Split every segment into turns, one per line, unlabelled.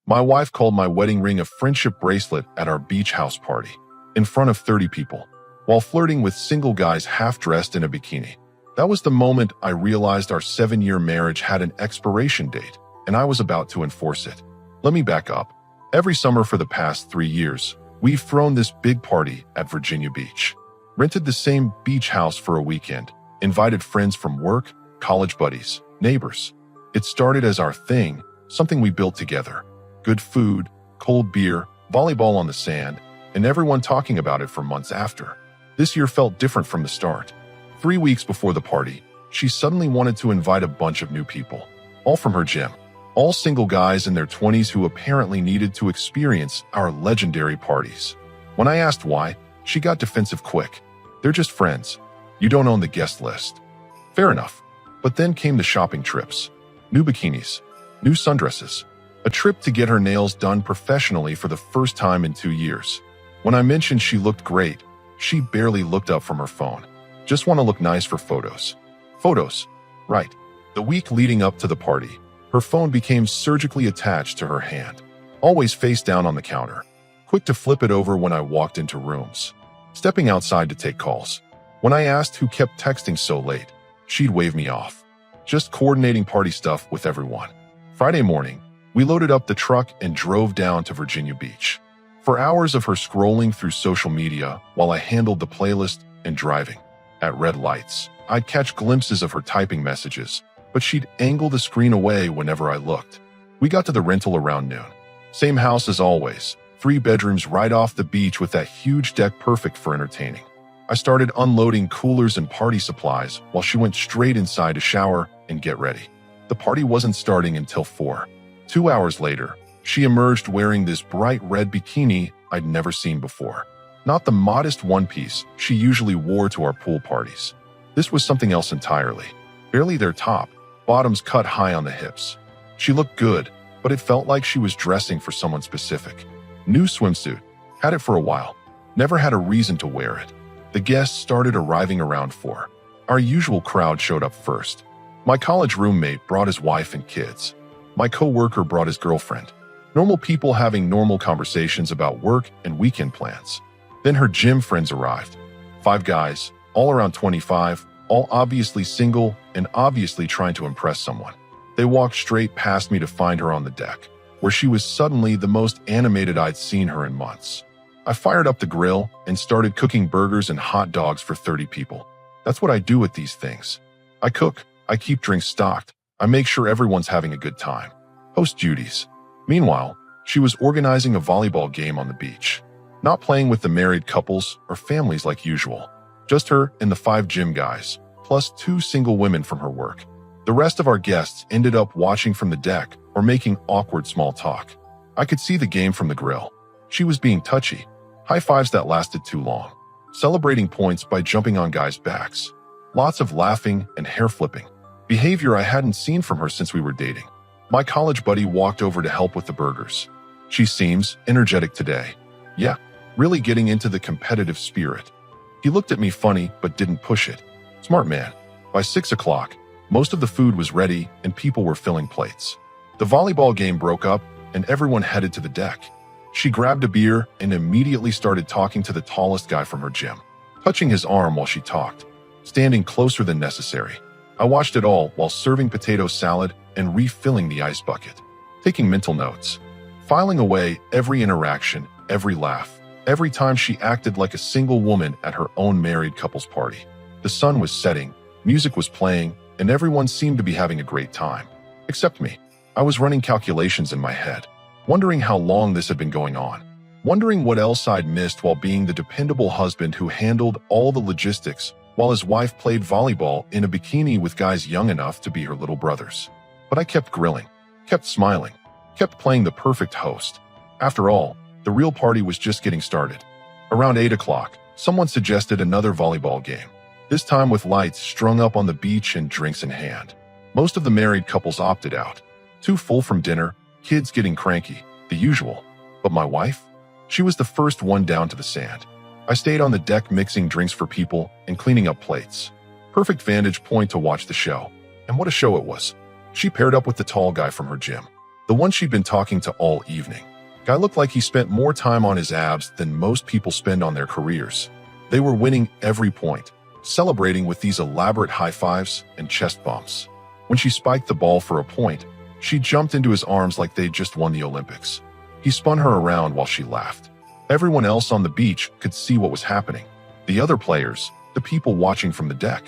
My wife called my wedding ring a friendship bracelet at our beach house party, in front of 30 people, while flirting with single guys half-dressed in a bikini. That was the moment I realized our 7-year marriage had an expiration date, and I was about to enforce it. Let me back up. Every summer for the past 3 years, we've thrown this big party at Virginia Beach. Rented the same beach house for a weekend, invited friends from work, college buddies, neighbors. It started as our thing, something we built together. Good food, cold beer, volleyball on the sand, and everyone talking about it for months after. This year felt different from the start. 3 weeks before the party, she suddenly wanted to invite a bunch of new people, all from her gym. All single guys in their 20s who apparently needed to experience our legendary parties. When I asked why, she got defensive quick. They're just friends. You don't own the guest list. Fair enough. But then came the shopping trips. New bikinis, new sundresses, a trip to get her nails done professionally for the first time in 2 years. When I mentioned she looked great, she barely looked up from her phone. Just want to look nice for photos. Photos. Right. The week leading up to the party, her phone became surgically attached to her hand, always face down on the counter, quick to flip it over when I walked into rooms, stepping outside to take calls. When I asked who kept texting so late, she'd wave me off, just coordinating party stuff with everyone. Friday morning, we loaded up the truck and drove down to Virginia Beach. For hours of her scrolling through social media while I handled the playlist and driving. At red lights, I'd catch glimpses of her typing messages, but she'd angle the screen away whenever I looked. We got to the rental around noon. Same house as always, 3 bedrooms right off the beach with that huge deck perfect for entertaining. I started unloading coolers and party supplies while she went straight inside to shower and get ready. The party wasn't starting until 4. 2 hours later, she emerged wearing this bright red bikini I'd never seen before. Not the modest one-piece she usually wore to our pool parties. This was something else entirely. Barely their top, bottoms cut high on the hips. She looked good, but it felt like she was dressing for someone specific. New swimsuit. Had it for a while. Never had a reason to wear it. The guests started arriving around 4. Our usual crowd showed up first. My college roommate brought his wife and kids. My coworker brought his girlfriend. Normal people having normal conversations about work and weekend plans. Then her gym friends arrived. 5 guys, all around 25, all obviously single and obviously trying to impress someone. They walked straight past me to find her on the deck, where she was suddenly the most animated I'd seen her in months. I fired up the grill and started cooking burgers and hot dogs for 30 people. That's what I do with these things. I cook, I keep drinks stocked, I make sure everyone's having a good time. Host duties. Meanwhile, she was organizing a volleyball game on the beach. Not playing with the married couples or families like usual. Just her and the 5 gym guys, plus 2 single women from her work. The rest of our guests ended up watching from the deck or making awkward small talk. I could see the game from the grill. She was being touchy. High fives that lasted too long. Celebrating points by jumping on guys' backs. Lots of laughing and hair flipping. Behavior I hadn't seen from her since we were dating. My college buddy walked over to help with the burgers. She seems energetic today. Yeah, really getting into the competitive spirit. He looked at me funny but didn't push it. Smart man. By 6 o'clock, most of the food was ready and people were filling plates. The volleyball game broke up and everyone headed to the deck. She grabbed a beer and immediately started talking to the tallest guy from her gym, touching his arm while she talked, standing closer than necessary. I watched it all while serving potato salad and refilling the ice bucket, taking mental notes, filing away every interaction, every laugh, every time she acted like a single woman at her own married couple's party. The sun was setting, music was playing, and everyone seemed to be having a great time. Except me. I was running calculations in my head, wondering how long this had been going on, wondering what else I'd missed while being the dependable husband who handled all the logistics while his wife played volleyball in a bikini with guys young enough to be her little brothers. But I kept grilling, kept smiling, kept playing the perfect host. After all, the real party was just getting started. Around 8 o'clock, someone suggested another volleyball game, this time with lights strung up on the beach and drinks in hand. Most of the married couples opted out. Too full from dinner, kids getting cranky, the usual. But my wife? She was the first one down to the sand. I stayed on the deck mixing drinks for people and cleaning up plates. Perfect vantage point to watch the show. And what a show it was. She paired up with the tall guy from her gym. The one she'd been talking to all evening. Guy looked like he spent more time on his abs than most people spend on their careers. They were winning every point, celebrating with these elaborate high fives and chest bumps. When she spiked the ball for a point, she jumped into his arms like they'd just won the Olympics. He spun her around while she laughed. Everyone else on the beach could see what was happening. The other players, the people watching from the deck.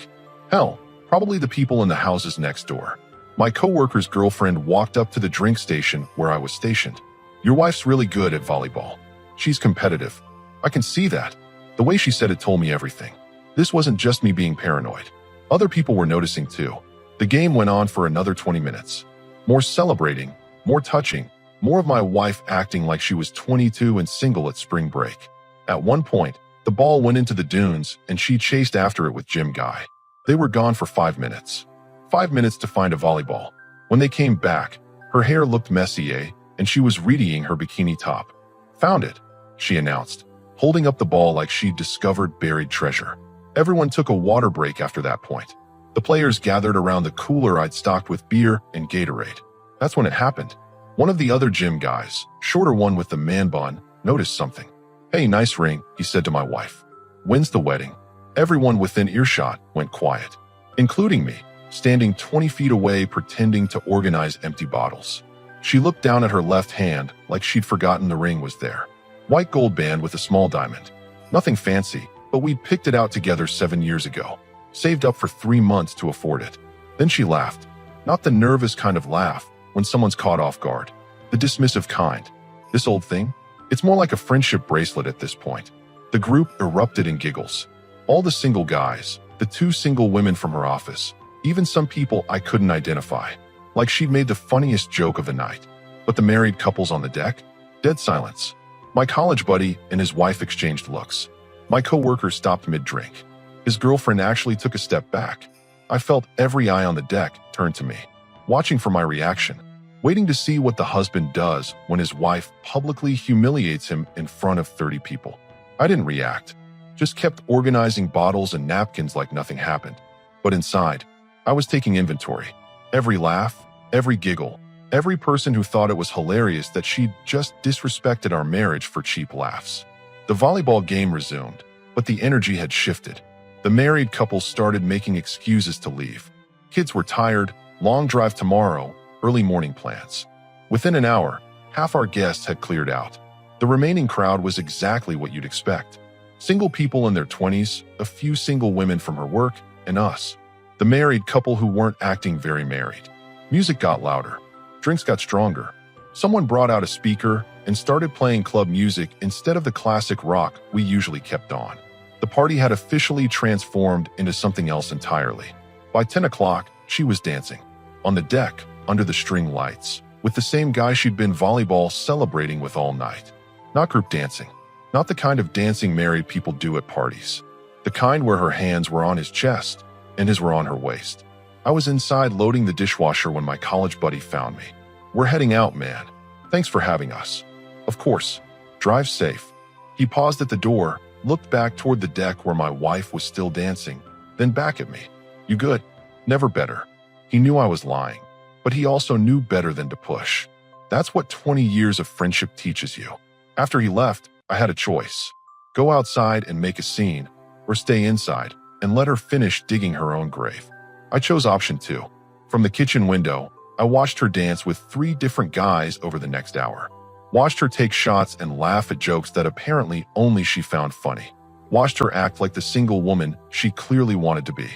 Hell, probably the people in the houses next door. My coworker's girlfriend walked up to the drink station where I was stationed. "Your wife's really good at volleyball. She's competitive." I can see that. The way she said it told me everything. This wasn't just me being paranoid. Other people were noticing too. The game went on for another 20 minutes. More celebrating, more touching, more of my wife acting like she was 22 and single at spring break. At one point, the ball went into the dunes and she chased after it with Jim Guy. They were gone for 5 minutes. 5 minutes to find a volleyball. When they came back, her hair looked messy, and she was readying her bikini top. "Found it," she announced, holding up the ball like she'd discovered buried treasure. Everyone took a water break after that point. The players gathered around the cooler I'd stocked with beer and Gatorade. That's when it happened. One of the other gym guys, shorter one with the man bun, noticed something. "Hey, nice ring," he said to my wife. "When's the wedding?" Everyone within earshot went quiet, including me, standing 20 feet away pretending to organize empty bottles. She looked down at her left hand like she'd forgotten the ring was there. White gold band with a small diamond. Nothing fancy, but we'd picked it out together 7 years ago. Saved up for 3 months to afford it. Then she laughed. Not the nervous kind of laugh when someone's caught off guard. The dismissive kind. "This old thing? It's more like a friendship bracelet at this point." The group erupted in giggles. All the single guys, the 2 single women from her office, even some people I couldn't identify. Like she'd made the funniest joke of the night. But the married couples on the deck? Dead silence. My college buddy and his wife exchanged looks. My coworker stopped mid-drink. His girlfriend actually took a step back. I felt every eye on the deck turn to me, watching for my reaction, waiting to see what the husband does when his wife publicly humiliates him in front of 30 people. I didn't react, just kept organizing bottles and napkins like nothing happened. But inside, I was taking inventory. Every laugh, every giggle, every person who thought it was hilarious that she'd just disrespected our marriage for cheap laughs. The volleyball game resumed, but the energy had shifted. The married couple started making excuses to leave. Kids were tired, long drive tomorrow, early morning plans. Within an hour, half our guests had cleared out. The remaining crowd was exactly what you'd expect. Single people in their 20s, a few single women from her work, and us. The married couple who weren't acting very married. Music got louder. Drinks got stronger. Someone brought out a speaker and started playing club music instead of the classic rock we usually kept on. The party had officially transformed into something else entirely. By 10 o'clock, she was dancing. On the deck, under the string lights, with the same guy she'd been volleyball celebrating with all night. Not group dancing. Not the kind of dancing married people do at parties. The kind where her hands were on his chest and his were on her waist. I was inside loading the dishwasher when my college buddy found me. "We're heading out, man. Thanks for having us." "Of course. Drive safe." He paused at the door, looked back toward the deck where my wife was still dancing, then back at me. "You good?" "Never better." He knew I was lying, but he also knew better than to push. That's what 20 years of friendship teaches you. After he left, I had a choice. Go outside and make a scene, or stay inside and let her finish digging her own grave. I chose option 2. From the kitchen window, I watched her dance with 3 different guys over the next hour. Watched her take shots and laugh at jokes that apparently only she found funny. Watched her act like the single woman she clearly wanted to be.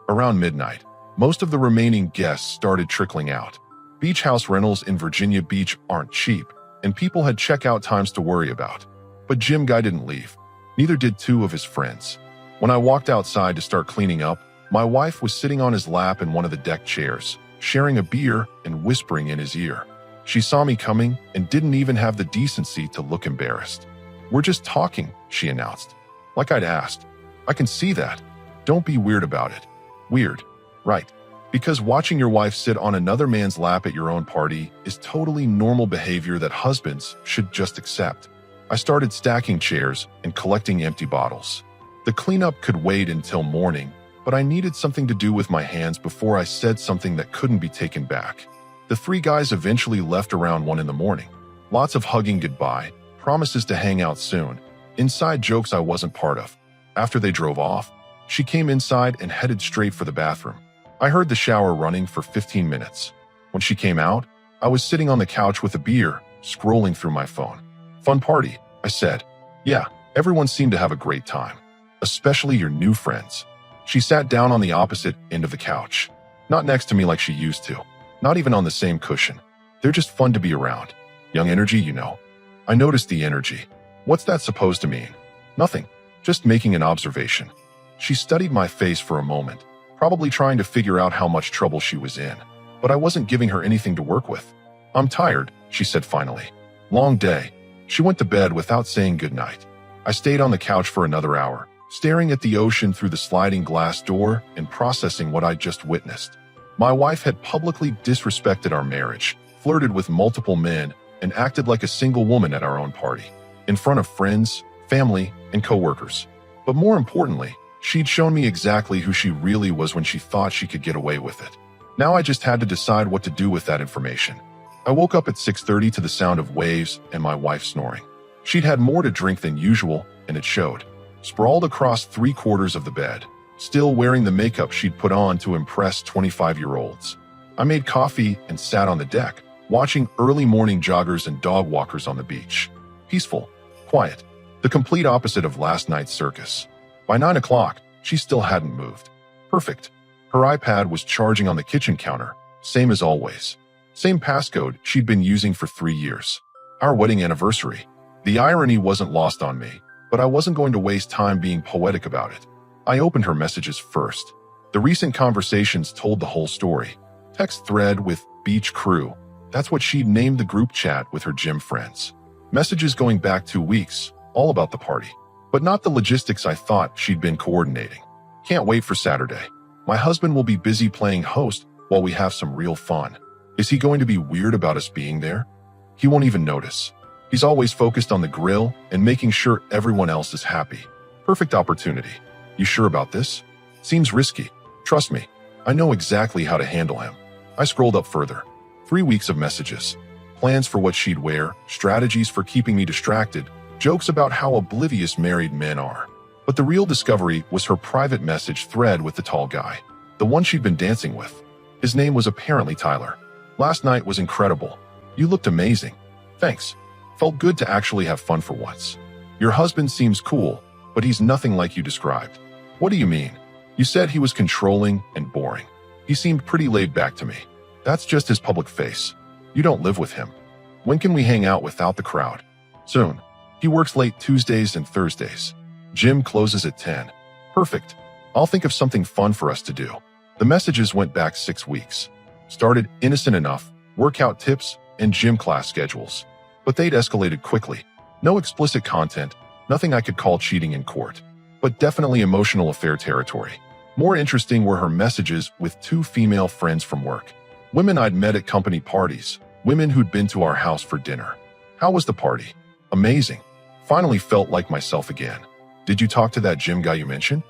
Around midnight, most of the remaining guests started trickling out. Beach house rentals in Virginia Beach aren't cheap, and people had checkout times to worry about. But Jim Guy didn't leave. Neither did 2 of his friends. When I walked outside to start cleaning up, my wife was sitting on his lap in one of the deck chairs, sharing a beer and whispering in his ear. She saw me coming and didn't even have the decency to look embarrassed. "We're just talking," she announced. Like I'd asked. "I can see that. Don't be weird about it." Weird, right? Because watching your wife sit on another man's lap at your own party is totally normal behavior that husbands should just accept. I started stacking chairs and collecting empty bottles. The cleanup could wait until morning, but I needed something to do with my hands before I said something that couldn't be taken back. The three guys eventually left around 1 in the morning. Lots of hugging goodbye, promises to hang out soon, inside jokes I wasn't part of. After they drove off, she came inside and headed straight for the bathroom. I heard the shower running for 15 minutes. When she came out, I was sitting on the couch with a beer, scrolling through my phone. Fun party, I said. Yeah, everyone seemed to have a great time, especially your new friends. She sat down on the opposite end of the couch, not next to me like she used to, not even on the same cushion. They're just fun to be around. Young energy, you know. I noticed the energy. What's that supposed to mean? Nothing, just making an observation. She studied my face for a moment, probably trying to figure out how much trouble she was in, but I wasn't giving her anything to work with. I'm tired, she said finally. Long day. She went to bed without saying goodnight. I stayed on the couch for another hour, staring at the ocean through the sliding glass door and processing what I'd just witnessed. My wife had publicly disrespected our marriage, flirted with multiple men, and acted like a single woman at our own party, in front of friends, family, and coworkers. But more importantly, she'd shown me exactly who she really was when she thought she could get away with it. Now I just had to decide what to do with that information. I woke up at 6:30 to the sound of waves and my wife snoring. She'd had more to drink than usual, and it showed. Sprawled across 3/4 of the bed, still wearing the makeup she'd put on to impress 25-year-olds. I made coffee and sat on the deck, watching early morning joggers and dog walkers on the beach. Peaceful, quiet, the complete opposite of last night's circus. By 9 o'clock, she still hadn't moved. Perfect. Her iPad was charging on the kitchen counter, same as always. Same passcode she'd been using for 3 years. Our wedding anniversary. The irony wasn't lost on me, but I wasn't going to waste time being poetic about it. I opened her messages first. The recent conversations told the whole story. Text thread with Beach Crew. That's what she'd named the group chat with her gym friends. Messages going back 2 weeks, all about the party. But not the logistics I thought she'd been coordinating. Can't wait for Saturday. My husband will be busy playing host while we have some real fun. Is he going to be weird about us being there? He won't even notice. He's always focused on the grill and making sure everyone else is happy. Perfect opportunity. You sure about this? Seems risky. Trust me, I know exactly how to handle him. I scrolled up further. 3 weeks of messages. Plans for what she'd wear, strategies for keeping me distracted, jokes about how oblivious married men are. But the real discovery was her private message thread with the tall guy, the one she'd been dancing with. His name was apparently Tyler. Last night was incredible. You looked amazing. Thanks. Felt good to actually have fun for once. Your husband seems cool, but he's nothing like you described. What do you mean? You said he was controlling and boring. He seemed pretty laid back to me. That's just his public face. You don't live with him. When can we hang out without the crowd? Soon. He works late Tuesdays and Thursdays. Gym closes at 10. Perfect. I'll think of something fun for us to do. The messages went back 6 weeks. Started innocent enough, workout tips, and gym class schedules. But they'd escalated quickly. No explicit content, nothing I could call cheating in court, but definitely emotional affair territory. More interesting were her messages with 2 female friends from work. Women I'd met at company parties, women who'd been to our house for dinner. How was the party? Amazing. Finally felt like myself again. Did you talk to that gym guy you mentioned?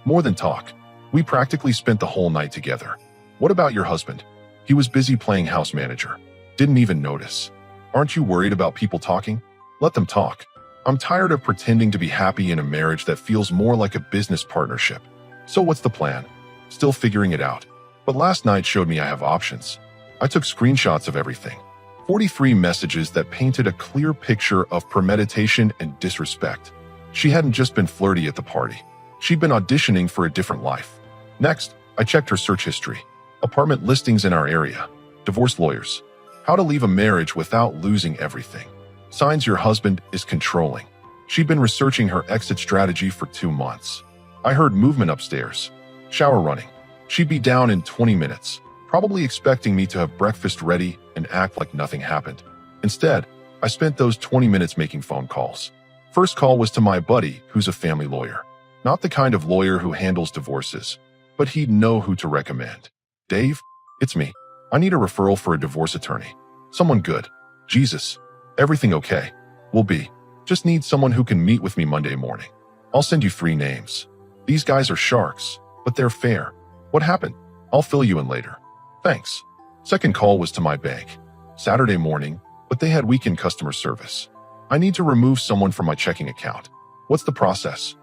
More than talk. We practically spent the whole night together. What about your husband? He was busy playing house manager. Didn't even notice. Aren't you worried about people talking? Let them talk. I'm tired of pretending to be happy in a marriage that feels more like a business partnership. So what's the plan? Still figuring it out. But last night showed me I have options. I took screenshots of everything. 43 messages that painted a clear picture of premeditation and disrespect. She hadn't just been flirty at the party. She'd been auditioning for a different life. Next, I checked her search history. Apartment listings in our area. Divorce lawyers. How to leave a marriage without losing everything. Signs your husband is controlling. She'd been researching her exit strategy for 2 months. I heard movement upstairs. Shower running. She'd be down in 20 minutes, probably expecting me to have breakfast ready and act like nothing happened. Instead, I spent those 20 minutes making phone calls. First call was to my buddy, who's a family lawyer. Not the kind of lawyer who handles divorces, but he'd know who to recommend. Dave, it's me. I need a referral for a divorce attorney. Someone good. Jesus. Everything okay? Will be. Just need someone who can meet with me Monday morning. I'll send you 3 names. These guys are sharks, but they're fair. What happened? I'll fill you in later. Thanks. Second call was to my bank. Saturday morning, but they had weekend customer service. I need to remove someone from my checking account. What's the process?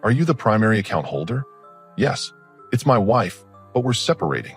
Are you the primary account holder? Yes, it's my wife, but we're separating.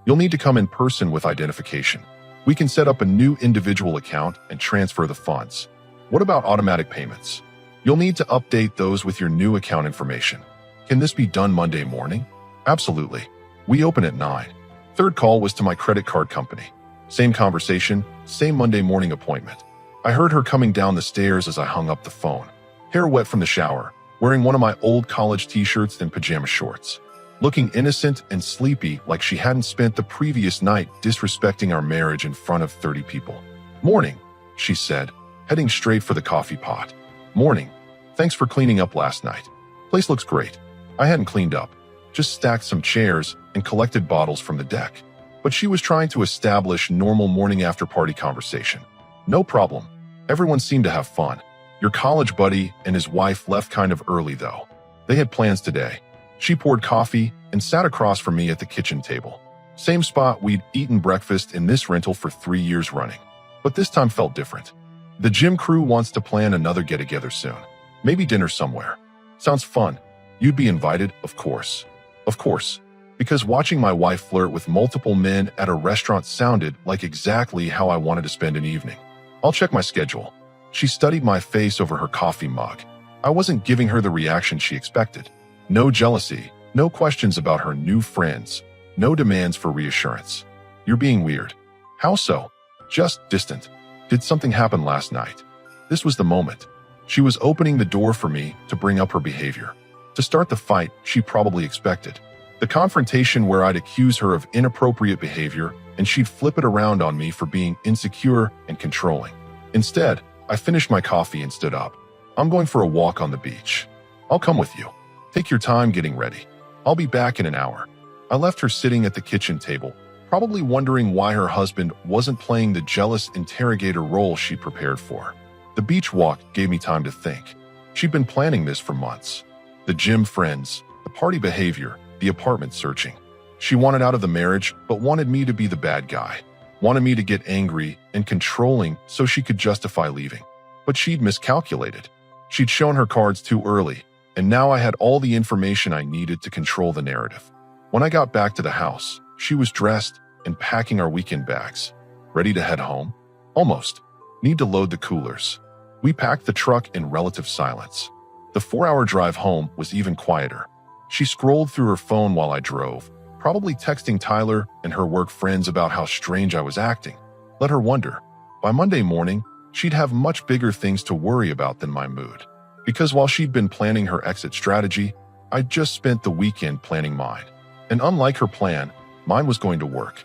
You'll need to come in person with identification. We can set up a new individual account and transfer the funds. What about automatic payments? You'll need to update those with your new account information. Can this be done Monday morning? Absolutely. We open at 9. Third call was to my credit card company. Same conversation, same Monday morning appointment. I heard her coming down the stairs as I hung up the phone. Hair wet from the shower, wearing one of my old college t-shirts and pajama shorts. Looking innocent and sleepy like she hadn't spent the previous night disrespecting our marriage in front of 30 people. Morning, she said, heading straight for the coffee pot. Morning. Thanks for cleaning up last night. Place looks great. I hadn't cleaned up, just stacked some chairs and collected bottles from the deck. But she was trying to establish normal morning after party conversation. No problem. Everyone seemed to have fun. Your college buddy and his wife left kind of early though. They had plans today. She poured coffee and sat across from me at the kitchen table. Same spot we'd eaten breakfast in this rental for 3 years running. But this time felt different. The gym crew wants to plan another get-together soon. Maybe dinner somewhere. Sounds fun. You'd be invited, of course. Of course. Because watching my wife flirt with multiple men at a restaurant sounded like exactly how I wanted to spend an evening. I'll check my schedule. She studied my face over her coffee mug. I wasn't giving her the reaction she expected. No jealousy, no questions about her new friends, no demands for reassurance. You're being weird. How so? Just distant. Did something happen last night? This was the moment. She was opening the door for me to bring up her behavior. To start the fight she probably expected. The confrontation where I'd accuse her of inappropriate behavior and she'd flip it around on me for being insecure and controlling. Instead, I finished my coffee and stood up. I'm going for a walk on the beach. I'll come with you. Take your time getting ready. I'll be back in an hour. I left her sitting at the kitchen table, probably wondering why her husband wasn't playing the jealous interrogator role she prepared for. The beach walk gave me time to think. She'd been planning this for months. The gym friends, the party behavior, the apartment searching. She wanted out of the marriage, but wanted me to be the bad guy. Wanted me to get angry and controlling so she could justify leaving. But she'd miscalculated. She'd shown her cards too early, and now I had all the information I needed to control the narrative. When I got back to the house, she was dressed and packing our weekend bags. Ready to head home? Almost. Need to load the coolers. We packed the truck in relative silence. The 4-hour drive home was even quieter. She scrolled through her phone while I drove, probably texting Tyler and her work friends about how strange I was acting. Let her wonder. By Monday morning, she'd have much bigger things to worry about than my mood. Because while she'd been planning her exit strategy, I'd just spent the weekend planning mine. And unlike her plan, mine was going to work.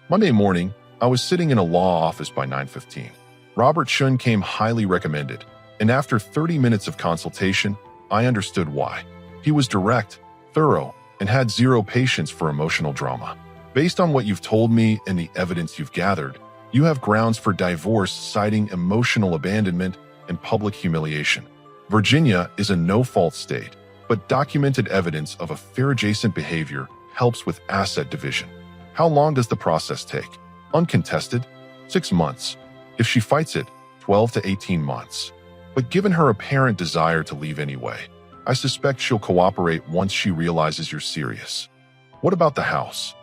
Monday morning, I was sitting in a law office by 9:15. Robert Shun came highly recommended, and after 30 minutes of consultation, I understood why. He was direct, thorough, and had zero patience for emotional drama. Based on what you've told me and the evidence you've gathered, you have grounds for divorce citing emotional abandonment and public humiliation. Virginia is a no-fault state, but documented evidence of a fair-adjacent behavior helps with asset division. How long does the process take? Uncontested, 6 months. If she fights it, 12 to 18 months. But given her apparent desire to leave anyway, I suspect she'll cooperate once she realizes you're serious. What about the house?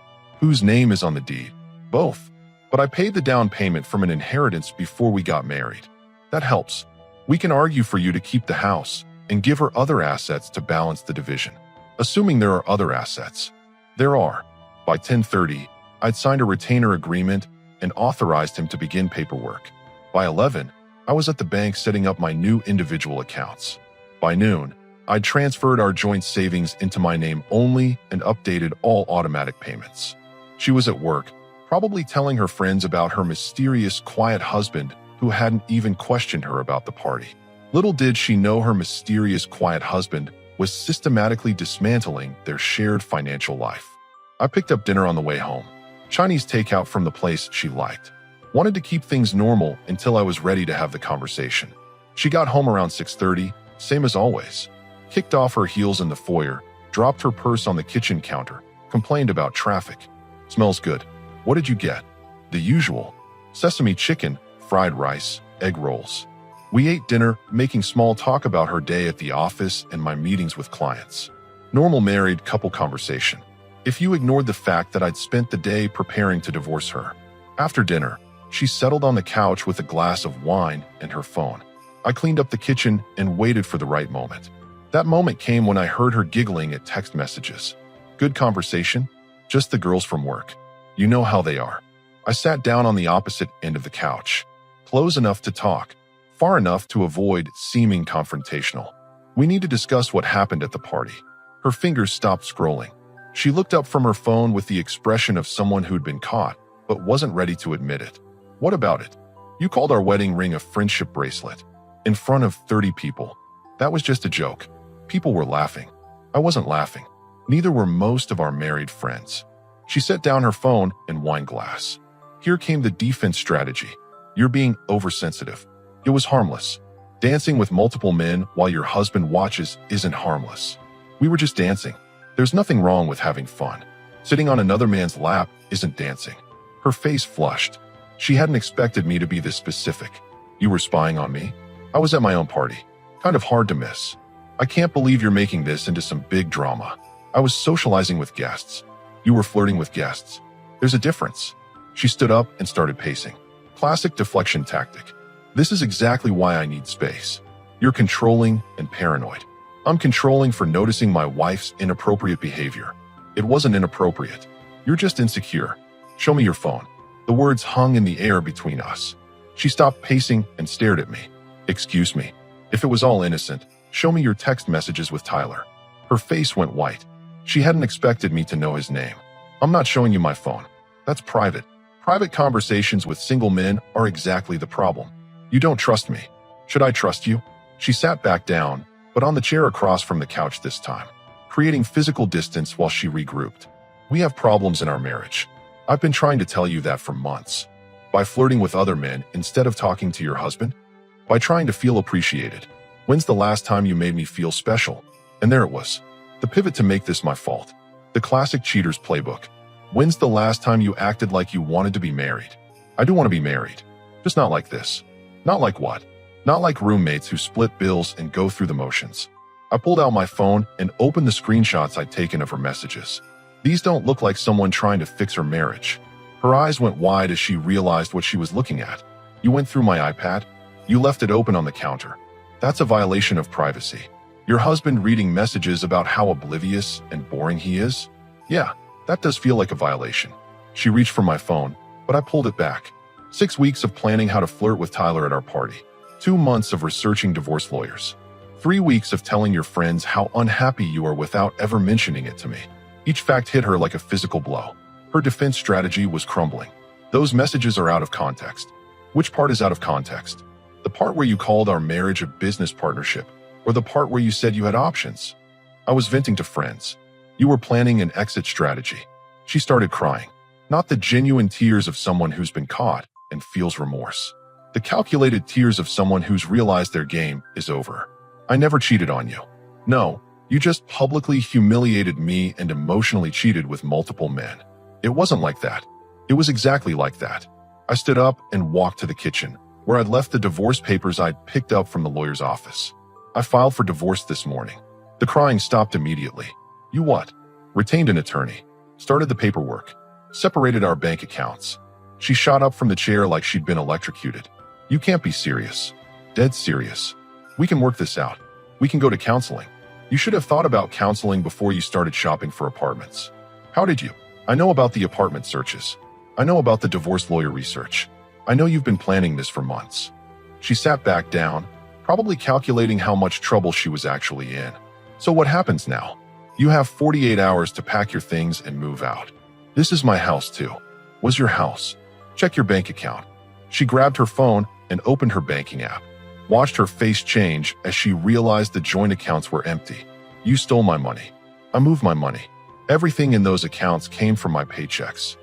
Whose name is on the deed? Both. But I paid the down payment from an inheritance before we got married. That helps. We can argue for you to keep the house and give her other assets to balance the division. Assuming there are other assets. There are. By 10:30, I'd signed a retainer agreement and authorized him to begin paperwork. By 11, I was at the bank setting up my new individual accounts. By noon, I'd transferred our joint savings into my name only and updated all automatic payments. She was at work, probably telling her friends about her mysterious, quiet husband who hadn't even questioned her about the party. Little did she know her mysterious, quiet husband was systematically dismantling their shared financial life. I picked up dinner on the way home. Chinese takeout from the place she liked. Wanted to keep things normal until I was ready to have the conversation. She got home around 6:30, same as always. Kicked off her heels in the foyer, dropped her purse on the kitchen counter, complained about traffic. Smells good. What did you get? The usual: sesame chicken, fried rice, egg rolls. We ate dinner, making small talk about her day at the office and my meetings with clients. Normal married couple conversation. If you ignored the fact that I'd spent the day preparing to divorce her. After dinner, she settled on the couch with a glass of wine and her phone. I cleaned up the kitchen and waited for the right moment. That moment came when I heard her giggling at text messages. Good conversation? Just the girls from work. You know how they are. I sat down on the opposite end of the couch. Close enough to talk, far enough to avoid seeming confrontational. We need to discuss what happened at the party. Her fingers stopped scrolling. She looked up from her phone with the expression of someone who'd been caught, but wasn't ready to admit it. What about it? You called our wedding ring a friendship bracelet. In front of 30 people. That was just a joke. People were laughing. I wasn't laughing. Neither were most of our married friends. She set down her phone and wine glass. Here came the defense strategy. You're being oversensitive. It was harmless. Dancing with multiple men while your husband watches isn't harmless. We were just dancing. There's nothing wrong with having fun. Sitting on another man's lap isn't dancing. Her face flushed. She hadn't expected me to be this specific. You were spying on me? I was at my own party. Kind of hard to miss. I can't believe you're making this into some big drama. I was socializing with guests. You were flirting with guests. There's a difference. She stood up and started pacing. Classic deflection tactic. This is exactly why I need space. You're controlling and paranoid. I'm controlling for noticing my wife's inappropriate behavior. It wasn't inappropriate. You're just insecure. Show me your phone. The words hung in the air between us. She stopped pacing and stared at me. Excuse me. If it was all innocent, show me your text messages with Tyler. Her face went white. She hadn't expected me to know his name. I'm not showing you my phone. That's private. Private conversations with single men are exactly the problem. You don't trust me. Should I trust you? She sat back down, but on the chair across from the couch this time, creating physical distance while she regrouped. We have problems in our marriage. I've been trying to tell you that for months. By flirting with other men instead of talking to your husband? By trying to feel appreciated. When's the last time you made me feel special? And there it was. The pivot to make this my fault. The classic cheater's playbook. When's the last time you acted like you wanted to be married? I do want to be married. Just not like this. Not like what? Not like roommates who split bills and go through the motions. I pulled out my phone and opened the screenshots I'd taken of her messages. These don't look like someone trying to fix her marriage. Her eyes went wide as she realized what she was looking at. You went through my iPad? You left it open on the counter. That's a violation of privacy. Your husband reading messages about how oblivious and boring he is? Yeah, that does feel like a violation. She reached for my phone, but I pulled it back. 6 weeks of planning how to flirt with Tyler at our party. 2 months of researching divorce lawyers. 3 weeks of telling your friends how unhappy you are without ever mentioning it to me. Each fact hit her like a physical blow. Her defense strategy was crumbling. Those messages are out of context. Which part is out of context? The part where you called our marriage a business partnership, or the part where you said you had options? I was venting to friends. You were planning an exit strategy. She started crying. Not the genuine tears of someone who's been caught and feels remorse. The calculated tears of someone who's realized their game is over. I never cheated on you. No, you just publicly humiliated me and emotionally cheated with multiple men. It wasn't like that. It was exactly like that. I stood up and walked to the kitchen, where I'd left the divorce papers I'd picked up from the lawyer's office. I filed for divorce this morning. The crying stopped immediately. You what? Retained an attorney. Started the paperwork. Separated our bank accounts. She shot up from the chair like she'd been electrocuted. You can't be serious. Dead serious. We can work this out. We can go to counseling. You should have thought about counseling before you started shopping for apartments. How did you? I know about the apartment searches. I know about the divorce lawyer research. I know you've been planning this for months. She sat back down, probably calculating how much trouble she was actually in. So what happens now? You have 48 hours to pack your things and move out. This is my house too. Was your house. Check your bank account. She grabbed her phone and opened her banking app. Watched her face change as she realized the joint accounts were empty. You stole my money. I moved my money. Everything in those accounts came from my paychecks.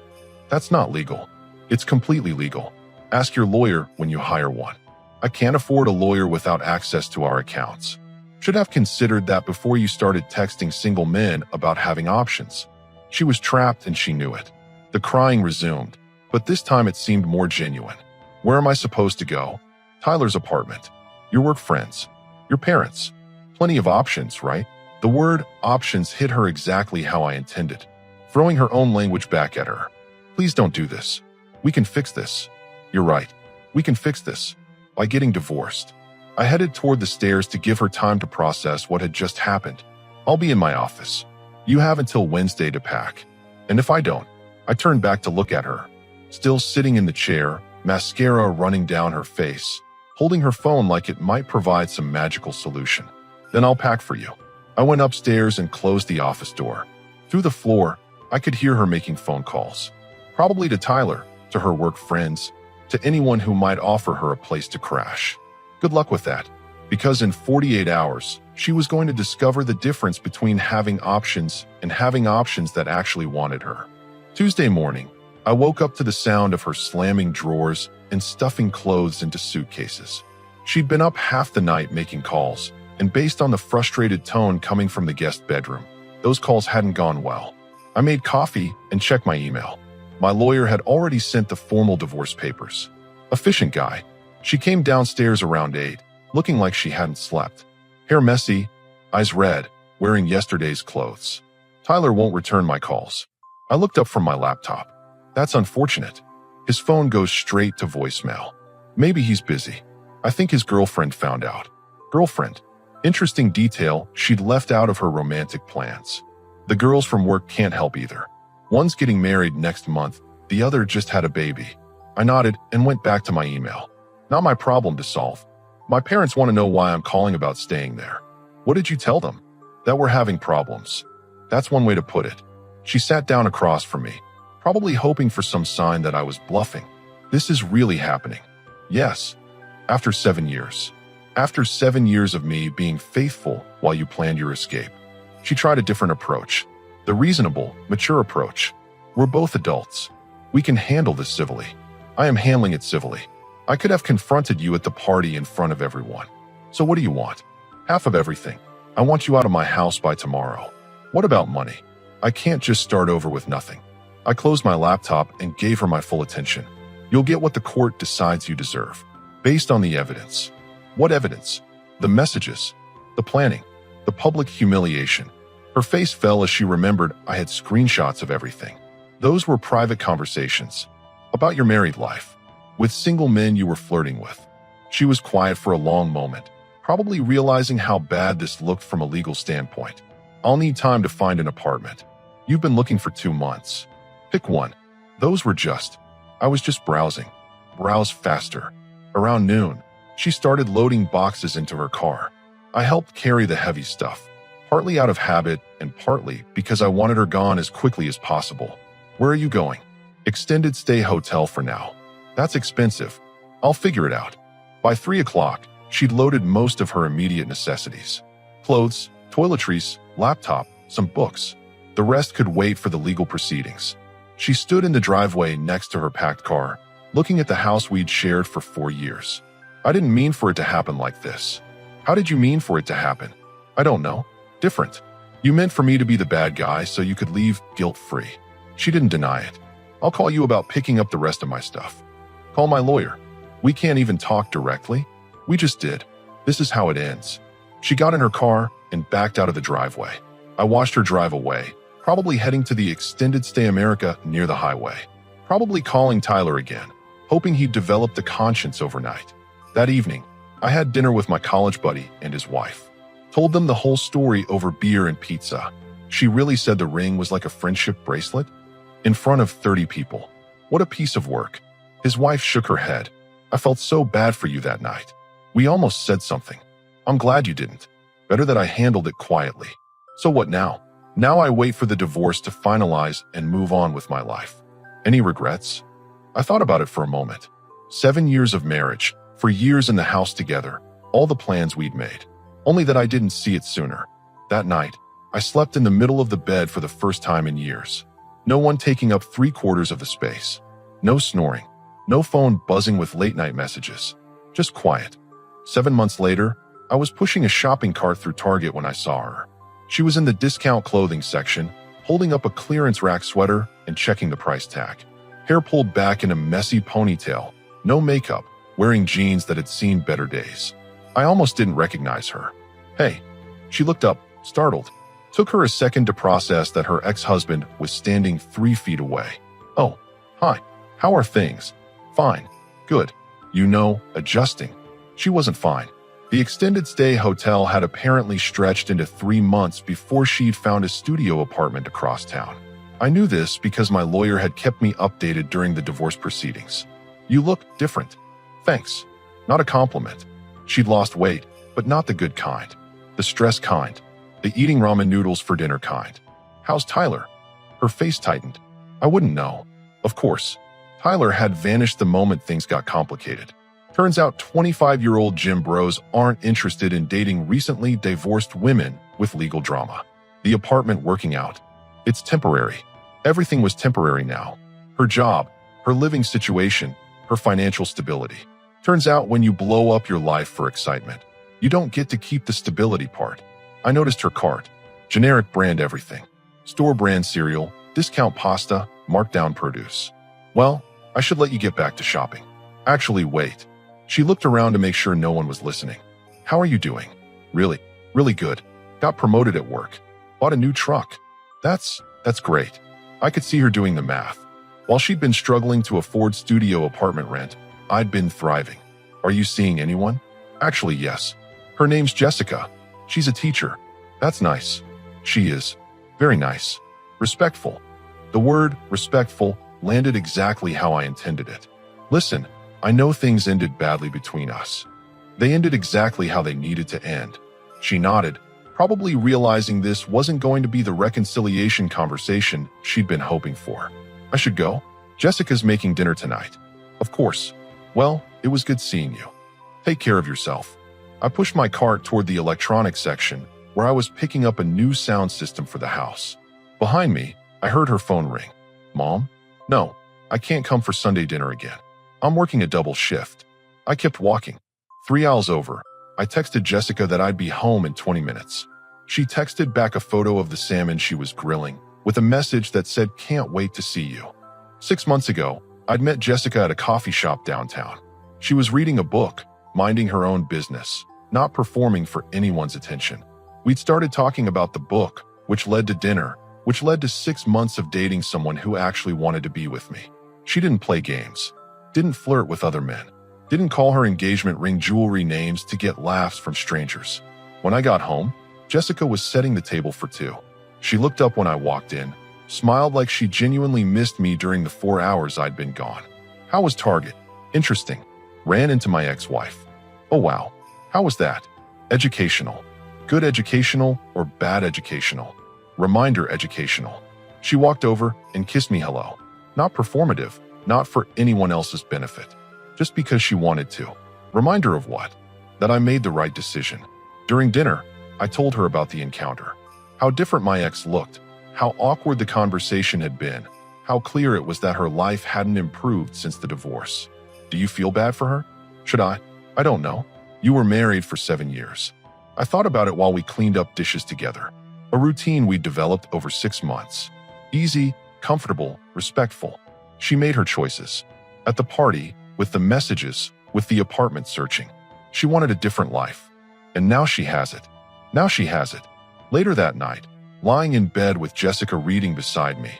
That's not legal. It's completely legal. Ask your lawyer when you hire one. I can't afford a lawyer without access to our accounts. Should have considered that before you started texting single men about having options. She was trapped and she knew it. The crying resumed. but this time it seemed more genuine. Where am I supposed to go? Tyler's apartment. Your work friends. Your parents. Plenty of options, right? The word options hit her exactly how I intended, throwing her own language back at her. Please don't do this. We can fix this. You're right. We can fix this. By getting divorced. I headed toward the stairs to give her time to process what had just happened. I'll be in my office. You have until Wednesday to pack. And if I don't, I turned back to look at her, still sitting in the chair, mascara running down her face, holding her phone like it might provide some magical solution. Then I'll pack for you. I went upstairs and closed the office door. Through the floor, I could hear her making phone calls. Probably to Tyler, to her work friends, to anyone who might offer her a place to crash. Good luck with that, because in 48 hours, she was going to discover the difference between having options and having options that actually wanted her. Tuesday morning, I woke up to the sound of her slamming drawers and stuffing clothes into suitcases. She'd been up half the night making calls, and based on the frustrated tone coming from the guest bedroom, those calls hadn't gone well. I made coffee and checked my email. My lawyer had already sent the formal divorce papers. Efficient guy. She came downstairs around 8, looking like she hadn't slept. Hair messy, eyes red, wearing yesterday's clothes. Tyler won't return my calls. I looked up from my laptop. That's unfortunate. His phone goes straight to voicemail. Maybe he's busy. I think his girlfriend found out. Girlfriend. Interesting detail she'd left out of her romantic plans. The girls from work can't help either. One's getting married next month, the other just had a baby. I nodded and went back to my email. Not my problem to solve. My parents want to know why I'm calling about staying there. What did you tell them? That we're having problems. That's one way to put it. She sat down across from me, probably hoping for some sign that I was bluffing. This is really happening. Yes. After 7 years. After 7 years of me being faithful while you planned your escape. She tried a different approach. The reasonable, mature approach. We're both adults. We can handle this civilly. I am handling it civilly. I could have confronted you at the party in front of everyone. So what do you want? Half of everything. I want you out of my house by tomorrow. What about money? I can't just start over with nothing. I closed my laptop and gave her my full attention. You'll get what the court decides you deserve. Based on the evidence. What evidence? The messages. The planning. The public humiliation. Her face fell as she remembered I had screenshots of everything. Those were private conversations. About your married life. With single men you were flirting with. She was quiet for a long moment, probably realizing how bad this looked from a legal standpoint. I'll need time to find an apartment. You've been looking for 2 months. Pick one. Those were just. I was just browsing. Browse faster. Around noon, she started loading boxes into her car. I helped carry the heavy stuff. Partly out of habit and partly because I wanted her gone as quickly as possible. Where are you going? Extended stay hotel for now. That's expensive. I'll figure it out. By 3 o'clock, she'd loaded most of her immediate necessities. Clothes, toiletries, laptop, some books. The rest could wait for the legal proceedings. She stood in the driveway next to her packed car, looking at the house we'd shared for 4 years. I didn't mean for it to happen like this. How did you mean for it to happen? I don't know. Different. You meant for me to be the bad guy so you could leave guilt-free. She didn't deny it. I'll call you about picking up the rest of my stuff. Call my lawyer. We can't even talk directly. We just did. This is how it ends. She got in her car and backed out of the driveway. I watched her drive away, probably heading to the extended stay America near the highway. Probably calling Tyler again, hoping he'd developed a conscience overnight. That evening, I had dinner with my college buddy and his wife. Told them the whole story over beer and pizza. She really said the ring was like a friendship bracelet? In front of 30 people. What a piece of work. His wife shook her head. I felt so bad for you that night. We almost said something. I'm glad you didn't. Better that I handled it quietly. So what now? Now I wait for the divorce to finalize and move on with my life. Any regrets? I thought about it for a moment. 7 years of marriage, for years in the house together, all the plans we'd made. Only that I didn't see it sooner. That night, I slept in the middle of the bed for the first time in years. No one taking up 3/4 of the space. No snoring. No phone buzzing with late-night messages. Just quiet. 7 months later, I was pushing a shopping cart through Target when I saw her. She was in the discount clothing section, holding up a clearance rack sweater and checking the price tag. hair pulled back in a messy ponytail, no makeup, wearing jeans that had seen better days. I almost didn't recognize her. "Hey." She looked up, startled. Took her a second to process that her ex-husband was standing 3 feet away. "Oh, hi. How are things?" "Fine. Good. Adjusting." She wasn't fine. The extended stay hotel had apparently stretched into 3 months before she'd found a studio apartment across town. I knew this because my lawyer had kept me updated during the divorce proceedings. "You look different." "Thanks." Not a compliment. She'd lost weight, but not the good kind. The stress kind. The eating ramen noodles for dinner kind. "How's Tyler?" Her face tightened. I wouldn't know. Of course. Tyler had vanished the moment things got complicated. Turns out 25-year-old gym bros aren't interested in dating recently divorced women with legal drama. The apartment working out. It's temporary. Everything was temporary now. Her job, her living situation, her financial stability. Turns out when you blow up your life for excitement, you don't get to keep the stability part. I noticed her cart. Generic brand everything. Store brand cereal, discount pasta, markdown produce. "Well, I should let you get back to shopping." "Actually, wait." She looked around to make sure no one was listening. "How are you doing?" Really good. Got promoted at work. Bought a new truck." That's great." I could see her doing the math. While she'd been struggling to afford studio apartment rent, I'd been thriving. "Are you seeing anyone?" "Actually, yes. Her name's Jessica. She's a teacher." "That's nice." "She is. Very nice. Respectful." The word respectful landed exactly how I intended it. "Listen, I know things ended badly between us. They ended exactly how they needed to end." She nodded, probably realizing this wasn't going to be the reconciliation conversation she'd been hoping for. "I should go. Jessica's making dinner tonight." "Of course. Well, it was good seeing you. Take care of yourself." I pushed my cart toward the electronics section, where I was picking up a new sound system for the house. Behind me, I heard her phone ring. "Mom?" "No, I can't come for Sunday dinner again. I'm working a double shift." I kept walking. 3 aisles over, I texted Jessica that I'd be home in 20 minutes. She texted back a photo of the salmon she was grilling, with a message that said, "Can't wait to see you." 6 months ago, I'd met Jessica at a coffee shop downtown. She was reading a book, minding her own business, not performing for anyone's attention. We'd started talking about the book, which led to dinner, which led to 6 months of dating someone who actually wanted to be with me. She didn't play games, didn't flirt with other men, didn't call her engagement ring jewelry names to get laughs from strangers. When I got home, Jessica was setting the table for 2. She looked up when I walked in, smiled like she genuinely missed me during the 4 hours I'd been gone. "How was Target?" "Interesting." Ran into my ex-wife. "Oh wow. How was that?" "Educational." "Good educational or bad educational?" "Reminder educational." She walked over and kissed me hello. Not performative, not for anyone else's benefit. Just because she wanted to. Reminder of what? That I made the right decision. During dinner, I told her about the encounter. How different my ex looked. How awkward the conversation had been. How clear it was that her life hadn't improved since the divorce. "Do you feel bad for her?" "Should I?" "I don't know. You were married for 7 years." I thought about it while we cleaned up dishes together. A routine we'd developed over 6 months. Easy, comfortable, respectful. She made her choices. At the party, with the messages, with the apartment searching. She wanted a different life. And now she has it. Now she has it. Later that night, lying in bed with Jessica reading beside me,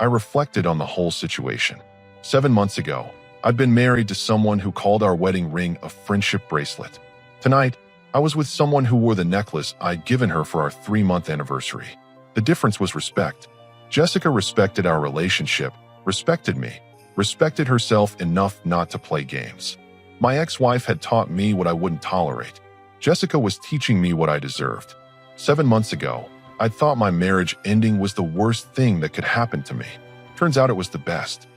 I reflected on the whole situation. 7 months ago, I'd been married to someone who called our wedding ring a friendship bracelet. Tonight, I was with someone who wore the necklace I'd given her for our 3-month anniversary. The difference was respect. Jessica respected our relationship, respected me, respected herself enough not to play games. My ex-wife had taught me what I wouldn't tolerate. Jessica was teaching me what I deserved. 7 months ago, I'd thought my marriage ending was the worst thing that could happen to me. Turns out it was the best.